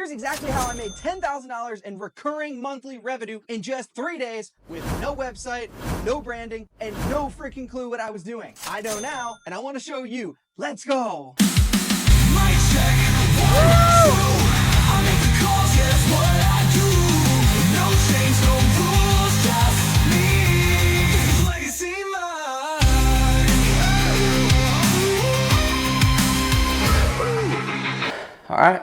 here's exactly how I made $10,000 in recurring monthly revenue in just 3 days with no website, no branding, and no freaking clue what I was doing. I know now, and I want to show you. Let's go. All right,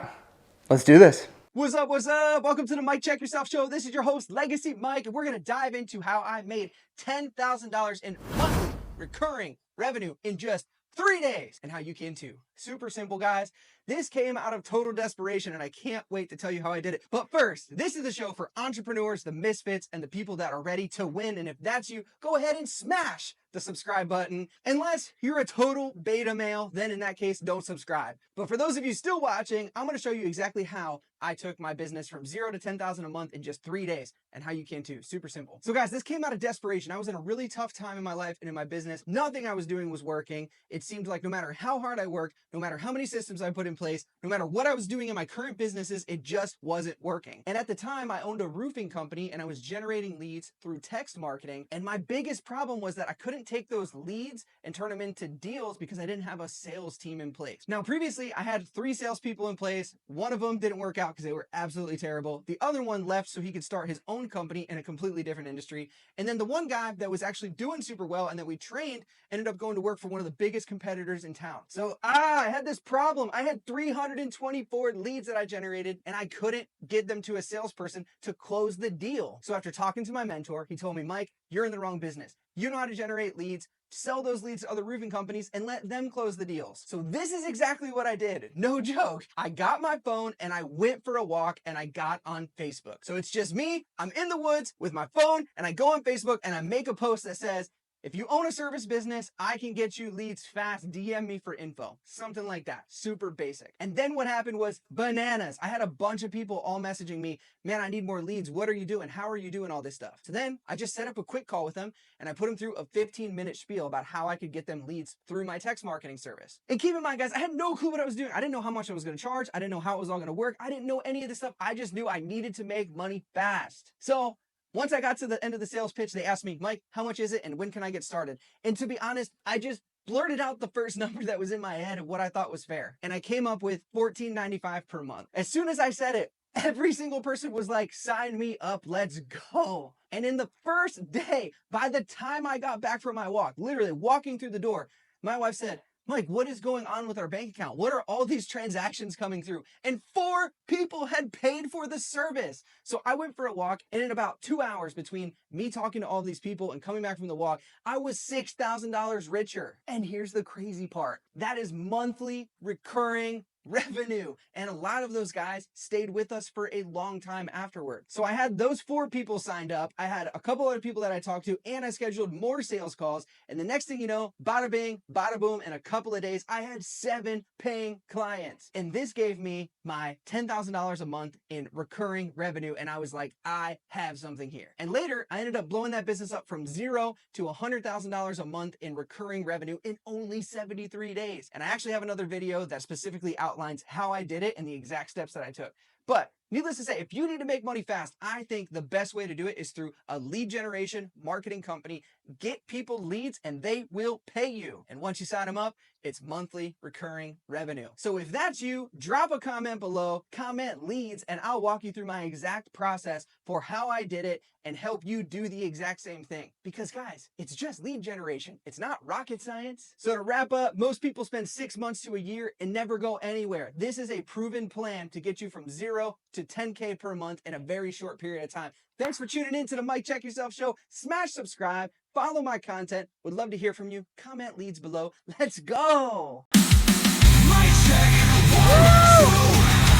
let's do this. What's up, what's up? Welcome to the Mike Check Yourself Show. This is your host, Legacy Mike, and we're going to dive into how I made $10,000 in monthly recurring revenue in just 3 days and how you can too. Super simple, guys. This came out of total desperation, and I can't wait to tell you how I did it. But first, this is the show for entrepreneurs, the misfits, and the people that are ready to win. And if that's you, go ahead and smash the subscribe button. Unless you're a total beta male, then in that case, don't subscribe. But for those of you still watching, I'm going to show you exactly how I took my business from 0 to 10,000 a month in just 3 days and how you can too. Super simple. So guys, this came out of desperation. I was in a really tough time in my life and in my business. Nothing I was doing was working. It seemed like no matter how hard I worked, no matter how many systems I put in place, no matter what I was doing in my current businesses, it just wasn't working. And at the time, I owned a roofing company and I was generating leads through text marketing. And my biggest problem was that I couldn't take those leads and turn them into deals because I didn't have a sales team in place. Now, previously, I had 3 salespeople in place. One of them didn't work out because they were absolutely terrible. The other one left so he could start his own company in a completely different industry. And then the one guy that was actually doing super well and that we trained ended up going to work for one of the biggest competitors in town. So I had this problem. I had 324 leads that I generated and I couldn't get them to a salesperson to close the deal. So after talking to my mentor, he told me, Mike, you're in the wrong business. You know how to generate leads. Sell those leads to other roofing companies and let them close the deals. So this is exactly what I did. No joke. I got my phone and I went for a walk and I got on Facebook. So it's just me. I'm in the woods with my phone and I go on Facebook and I make a post that says, if you own a service business, I can get you leads fast. DM me for info. Something like that. Super basic. And then what happened was bananas. I had a bunch of people all messaging me, man, I need more leads. What are you doing? How are you doing all this stuff? So then I just set up a quick call with them and I put them through a 15-minute spiel about how I could get them leads through my text marketing service. And keep in mind, guys, I had no clue what I was doing. I didn't know how much I was going to charge. I didn't know how it was all going to work. I didn't know any of this stuff. I just knew I needed to make money fast. So once I got to the end of the sales pitch, they asked me, Mike, how much is it and when can I get started? And to be honest, I just blurted out the first number that was in my head of what I thought was fair. And I came up with $14.95 per month. As soon as I said it, every single person was like, sign me up, let's go. And in the first day, by the time I got back from my walk, literally walking through the door, my wife said, Mike, what is going on with our bank account? What are all these transactions coming through? And 4 people had paid for the service. So I went for a walk, and in about 2 hours between me talking to all these people and coming back from the walk, I was $6,000 richer. And here's the crazy part. That is monthly recurring revenue. And a lot of those guys stayed with us for a long time afterward. So I had those 4 people signed up. I had a couple other people that I talked to, and I scheduled more sales calls. And the next thing you know, bada bing, bada boom, in a couple of days, I had 7 paying clients. And this gave me my $10,000 a month in recurring revenue. And I was like, I have something here. And later, I ended up blowing that business up from 0 to $100,000 a month in recurring revenue in only 73 days. And I actually have another video that specifically outlines how I did it and the exact steps that I took. But needless to say, if you need to make money fast, I think the best way to do it is through a lead generation marketing company. Get people leads and they will pay you. And once you sign them up, it's monthly recurring revenue. So if that's you, drop a comment below, comment leads, and I'll walk you through my exact process for how I did it and help you do the exact same thing. Because guys, it's just lead generation. It's not rocket science. So to wrap up, most people spend 6 months to a year and never go anywhere. This is a proven plan to get you from 0 to 10K per month in a very short period of time. Thanks for tuning in to the Mike Check Yourself Show. Smash subscribe, follow my content. Would love to hear from you. Comment leads below. Let's go. Mike Check.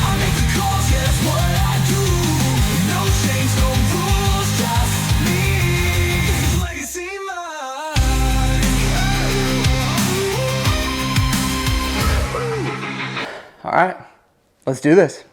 I make the calls, guess what I do? No chains, no rules, just me. This is Legacy Mike. All right, let's do this.